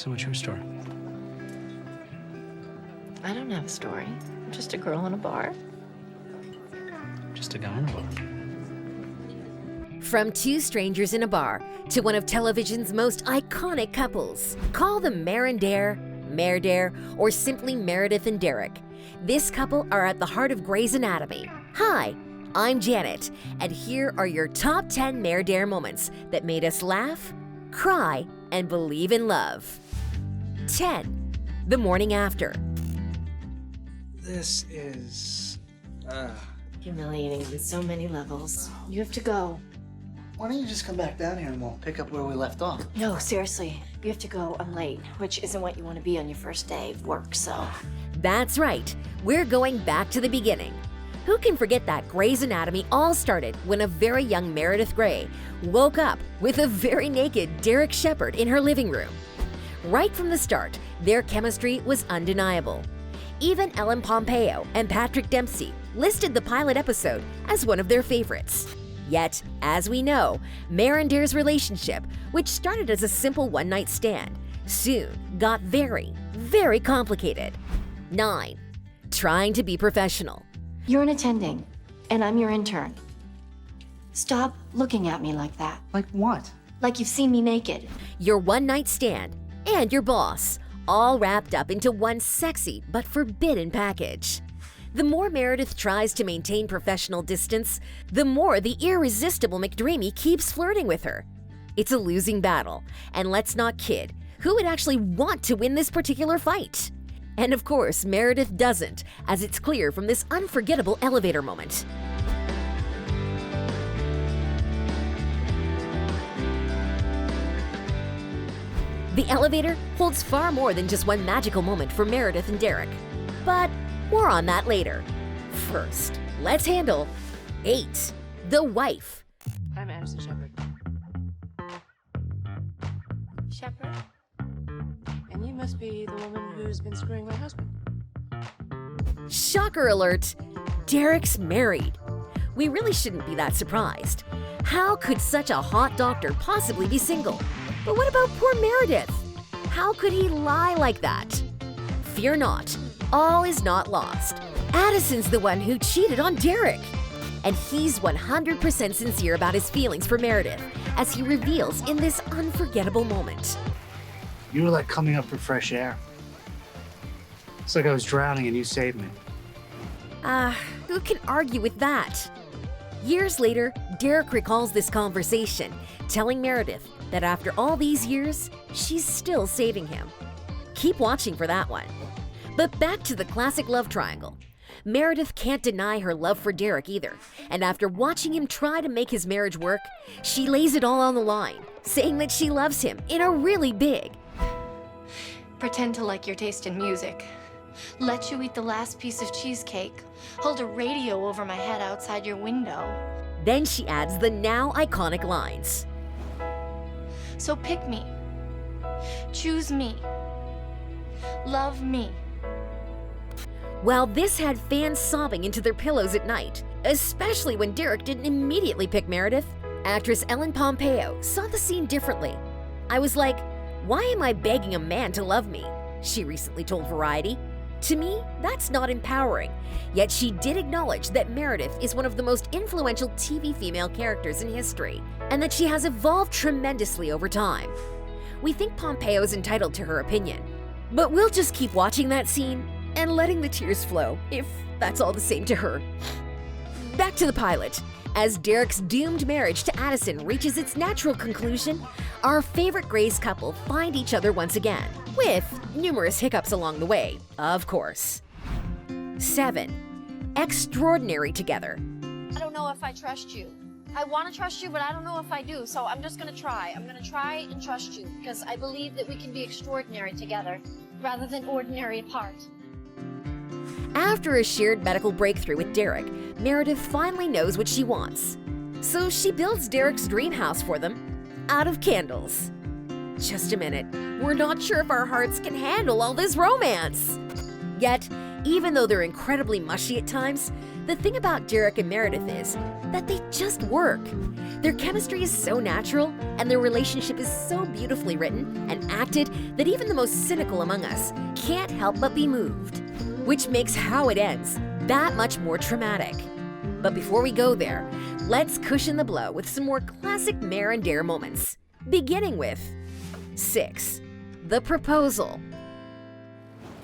So what's your story? I don't have a story. I'm just a girl in a bar. Just a guy in a bar. From two strangers in a bar to one of television's most iconic couples. Call them MerDer, or simply Meredith and Derek. This couple are at the heart of Grey's Anatomy. Hi, I'm Janet, and here are your top 10 MerDer moments that made us laugh, cry, and believe in love. 10. The morning after. This is... Humiliating on so many levels. You have to go. Why don't you just come back down here and we'll pick up where we left off? No, seriously. You have to go. I'm late, which isn't what you want to be on your first day of work, so... That's right. We're going back to the beginning. Who can forget that Grey's Anatomy all started when a very young Meredith Grey woke up with a very naked Derek Shepherd in her living room. Right from the start, their chemistry was undeniable. Even Ellen Pompeo and Patrick Dempsey listed the pilot episode as one of their favorites. Yet, as we know, MerDer's relationship, which started as a simple one-night stand, soon got very, very complicated. 9. Trying to be professional. You're an attending, and I'm your intern. Stop looking at me like that. Like what? Like you've seen me naked. Your one-night stand and your boss, all wrapped up into one sexy but forbidden package. The more Meredith tries to maintain professional distance, the more the irresistible McDreamy keeps flirting with her. It's a losing battle, and let's not kid, who would actually want to win this particular fight? And of course, Meredith doesn't, as it's clear from this unforgettable elevator moment. The elevator holds far more than just one magical moment for Meredith and Derek. But more on that later. First, let's handle 8. The wife. I'm Addison Shepherd. Shepherd? And you must be the woman who's been screwing my husband. Shocker alert! Derek's married. We really shouldn't be that surprised. How could such a hot doctor possibly be single? But what about poor Meredith? How could he lie like that? Fear not, all is not lost. Addison's the one who cheated on Derek. And he's 100% sincere about his feelings for Meredith, as he reveals in this unforgettable moment. You were like coming up for fresh air. It's like I was drowning and you saved me. Who can argue with that? Years later, Derek recalls this conversation, telling Meredith that after all these years, she's still saving him. Keep watching for that one. But back to the classic love triangle. Meredith can't deny her love for Derek either, and after watching him try to make his marriage work, she lays it all on the line, saying that she loves him in a really big. Pretend to like your taste in music. Let you eat the last piece of cheesecake. Hold a radio over my head outside your window. Then she adds the now iconic lines. So pick me. Choose me. Love me. Well, this had fans sobbing into their pillows at night, especially when Derek didn't immediately pick Meredith. Actress Ellen Pompeo saw the scene differently. I was like, why am I begging a man to love me? She recently told Variety. To me, that's not empowering. Yet she did acknowledge that Meredith is one of the most influential TV female characters in history, and that she has evolved tremendously over time. We think Pompeo is entitled to her opinion, but we'll just keep watching that scene and letting the tears flow, if that's all the same to her. Back to the pilot. As Derek's doomed marriage to Addison reaches its natural conclusion, our favorite Grey's couple find each other once again, with numerous hiccups along the way, of course. 7. Extraordinary together. I don't know if I trust you. I want to trust you, but I don't know if I do, so I'm just going to try. I'm going to try and trust you, because I believe that we can be extraordinary together, rather than ordinary apart. After a shared medical breakthrough with Derek, Meredith finally knows what she wants. So she builds Derek's dream house for them out of candles. Just a minute, we're not sure if our hearts can handle all this romance. Yet, even though they're incredibly mushy at times, the thing about Derek and Meredith is that they just work. Their chemistry is so natural, and their relationship is so beautifully written and acted that even the most cynical among us can't help but be moved, which makes how it ends that much more traumatic. But before we go there, let's cushion the blow with some more classic Mer and Der moments, beginning with 6. The proposal.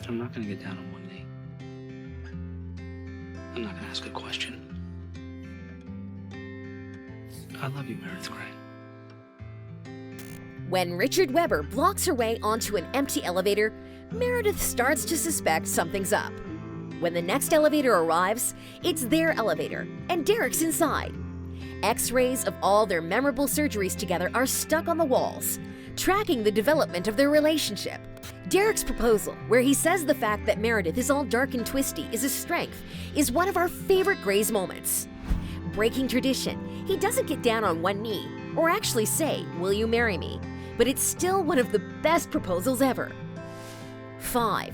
I'm not gonna get down on one knee. I'm not gonna ask a question. I love you, Meredith Gray. When Richard Webber blocks her way onto an empty elevator, Meredith starts to suspect something's up. When the next elevator arrives, it's their elevator, and Derek's inside. X-rays of all their memorable surgeries together are stuck on the walls, tracking the development of their relationship. Derek's proposal, where he says the fact that Meredith is all dark and twisty is a strength, is one of our favorite Grey's moments. Breaking tradition, he doesn't get down on one knee, or actually say, "Will you marry me?" But it's still one of the best proposals ever. 5.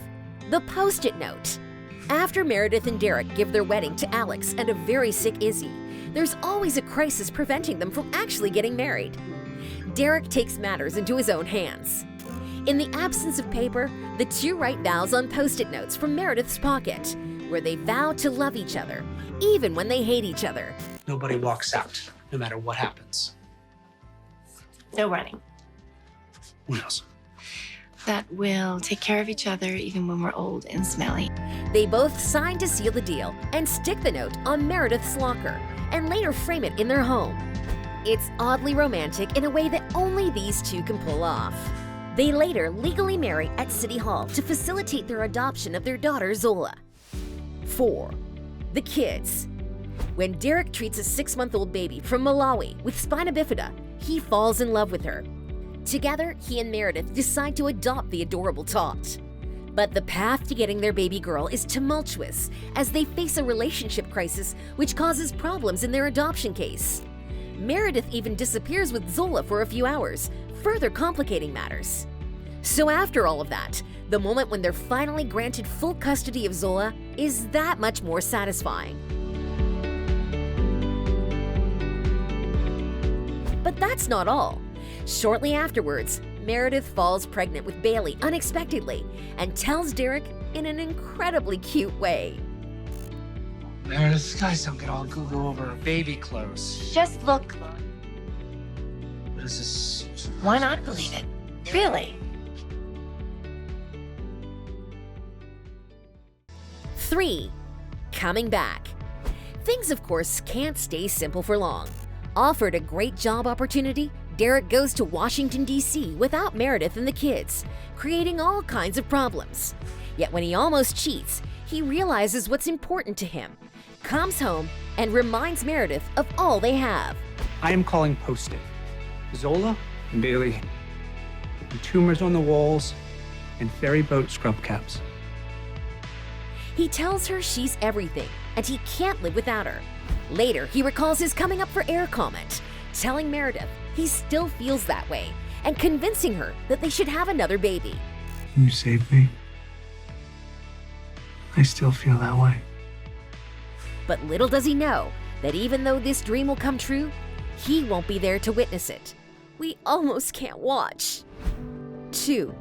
The Postit Note. After Meredith and Derek give their wedding to Alex and a very sick Izzy, there's always a crisis preventing them from actually getting married. Derek takes matters into his own hands. In the absence of paper, the two write vows on Post-it notes from Meredith's pocket, where they vow to love each other, even when they hate each other. Nobody walks out, no matter what happens. No running. What else? That we'll take care of each other even when we're old and smelly. They both sign to seal the deal and stick the note on Meredith's locker, and later frame it in their home. It's oddly romantic in a way that only these two can pull off. They later legally marry at City Hall to facilitate their adoption of their daughter Zola. 4. The kids. When Derek treats a 6-month-old baby from Malawi with spina bifida, he falls in love with her. Together, he and Meredith decide to adopt the adorable tot. But the path to getting their baby girl is tumultuous as they face a relationship crisis which causes problems in their adoption case. Meredith even disappears with Zola for a few hours, further complicating matters. So after all of that, the moment when they're finally granted full custody of Zola is that much more satisfying. But that's not all. Shortly afterwards, Meredith falls pregnant with Bailey unexpectedly and tells Derek in an incredibly cute way. Meredith, guys don't get all Google over baby clothes. Just look. What is this? Why not believe it? Really? 3. Coming back. Things, of course, can't stay simple for long. Offered a great job opportunity, Derek goes to Washington, D.C. without Meredith and the kids, creating all kinds of problems. Yet when he almost cheats, he realizes what's important to him, comes home, and reminds Meredith of all they have. I am calling Postit. Zola and Bailey. And tumors on the walls and ferry boat scrub caps. He tells her she's everything, and he can't live without her. Later, he recalls his coming up for air comment, telling Meredith he still feels that way, and convincing her that they should have another baby. You saved me. I still feel that way. But little does he know that even though this dream will come true, he won't be there to witness it. We almost can't watch. 2.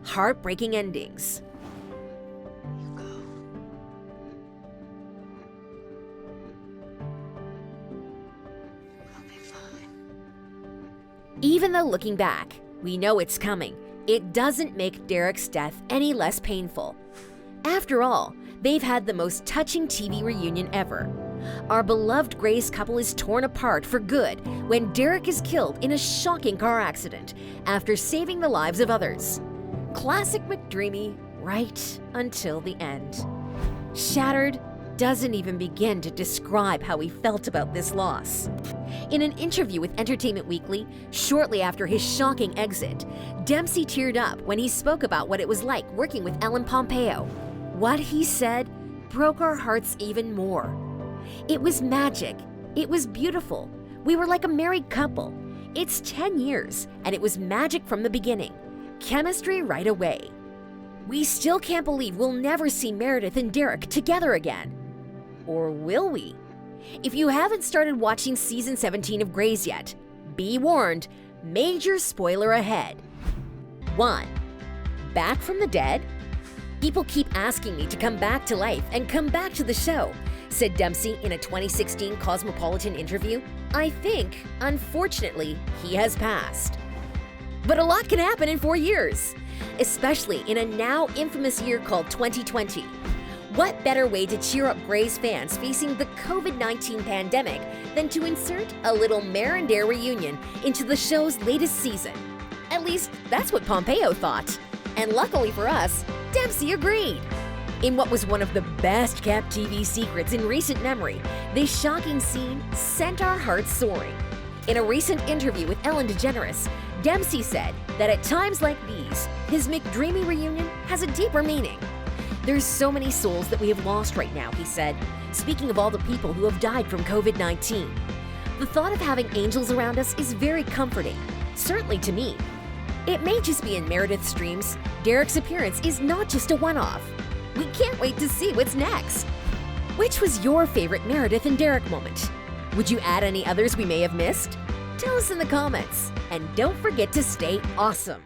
Heartbreaking endings. Even though looking back, we know it's coming, it doesn't make Derek's death any less painful. After all, they've had the most touching TV reunion ever. Our beloved Grey's couple is torn apart for good when Derek is killed in a shocking car accident after saving the lives of others. Classic McDreamy right until the end. Shattered doesn't even begin to describe how he felt about this loss. In an interview with Entertainment Weekly, shortly after his shocking exit, Dempsey teared up when he spoke about what it was like working with Ellen Pompeo. What he said broke our hearts even more. It was magic. It was beautiful. We were like a married couple. It's 10 years, and it was magic from the beginning. Chemistry right away. We still can't believe we'll never see Meredith and Derek together again. Or will we? If you haven't started watching season 17 of Grey's yet, be warned, major spoiler ahead. 1. Back from the dead? People keep asking me to come back to life and come back to the show, said Dempsey in a 2016 Cosmopolitan interview. I think, unfortunately, he has passed. But a lot can happen in 4 years, especially in a now infamous year called 2020. What better way to cheer up Grey's fans facing the COVID-19 pandemic than to insert a little MerDer reunion into the show's latest season? At least, that's what Pompeo thought. And luckily for us, Dempsey agreed. In what was one of the best-kept TV secrets in recent memory, this shocking scene sent our hearts soaring. In a recent interview with Ellen DeGeneres, Dempsey said that at times like these, his McDreamy reunion has a deeper meaning. There's so many souls that we have lost right now, he said, speaking of all the people who have died from COVID-19. The thought of having angels around us is very comforting, certainly to me. It may just be in Meredith's dreams, Derek's appearance is not just a one-off. We can't wait to see what's next. Which was your favorite Meredith and Derek moment? Would you add any others we may have missed? Tell us in the comments, and don't forget to stay awesome.